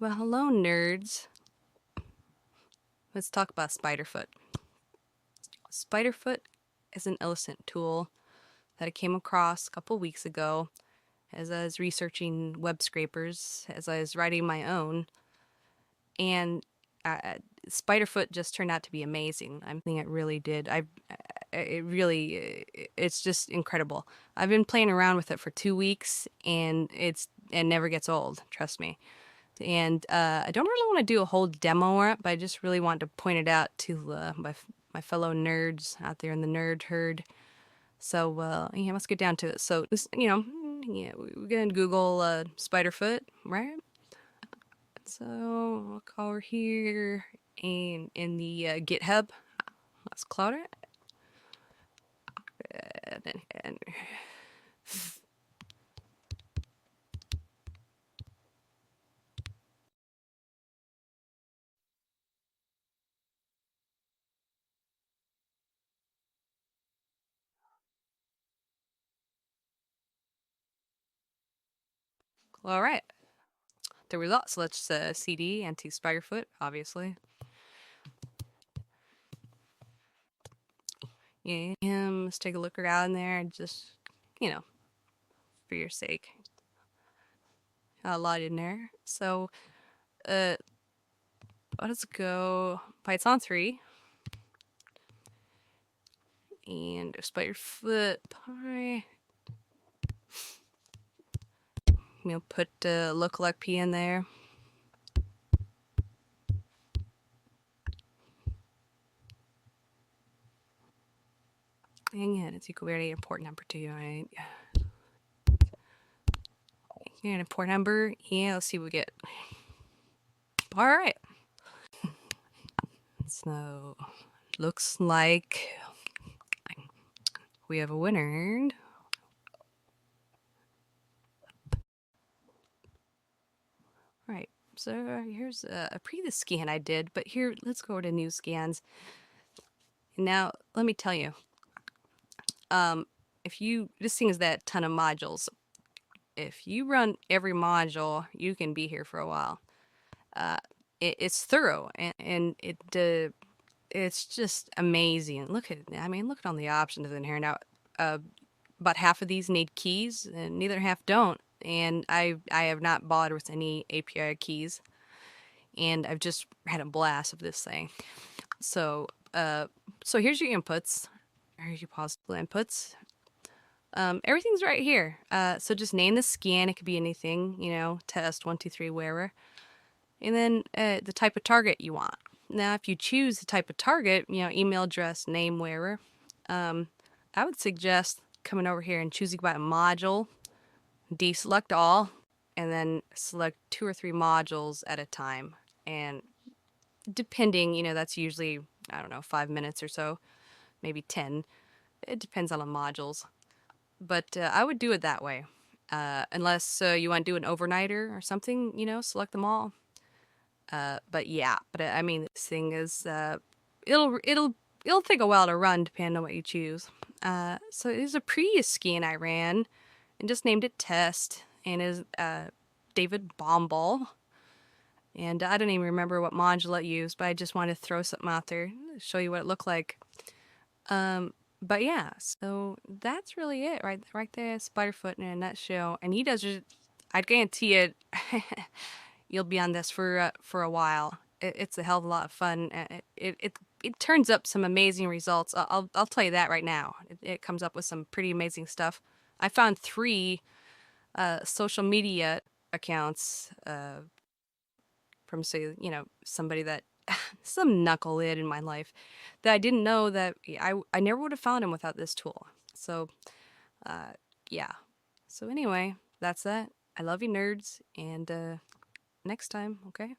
Well, hello, nerds. Let's talk about Spiderfoot. Spiderfoot is an OSINT tool that I came across a couple weeks ago as I was researching web scrapers, as I was writing my own, and uh, Spiderfoot just turned out to be amazing. I think it really did. It's just incredible. I've been playing around with it for 2 weeks, and it never gets old. Trust me. And I don't really want to do a whole demo on it, but I just really want to point it out to my fellow nerds out there in the nerd herd. So yeah, let's get down to it. So this, yeah, we're gonna Google Spiderfoot, right? So I'll go over here and in the GitHub. Let's cloud it. And all right, the results. Let's CD anti Spiderfoot, obviously. Yeah, let's take a look around there and just, you know, for your sake. A lot in there. So, uh, let's go Python 3 and Spiderfoot Py. Put lookalike P in there. Dang it, it's equal very important number to you, right? Yeah, an important number. Yeah, let's see what we get. All right. So, looks like we have a winner. Right. So here's a previous scan I did, but here, let's go to new scans. Now, let me tell you, this thing is that ton of modules. If you run every module, you can be here for a while. It's thorough and it's just amazing. Look at all the options in here now. About half of these need keys, and neither half don't. And I have not bothered with any API keys, and I've just had a blast of this thing. So so here's your inputs. Here's your possible inputs. Everything's right here. So just name the scan. It could be anything, test 123 wearer, and then the type of target you want. Now, if you choose the type of target, email address, name, wearer, I would suggest coming over here and choosing by a module, deselect all, and then select 2 or 3 modules at a time. And depending, that's usually, I don't know, 5 minutes or so, maybe 10. It depends on the modules. But I would do it that way. Unless you want to do an overnighter or something, select them all. But yeah, I mean, this thing is, it'll take a while to run depending on what you choose. So it was a previous skin I ran and just named it test and is David Bomball. And I don't even remember what module it used, but I just wanted to throw something out there, show you what it looked like. But yeah, so that's really it, right there, Spiderfoot in a nutshell. And he does just, I guarantee it, you'll be on this for a while. It's a hell of a lot of fun. It turns up some amazing results. I'll tell you that right now. It comes up with some pretty amazing stuff. I found 3 social media accounts from, say, somebody that some knucklehead in my life that I didn't know that I never would have found him without this tool. So yeah. So anyway, that's that. I love you, nerds, and next time, okay?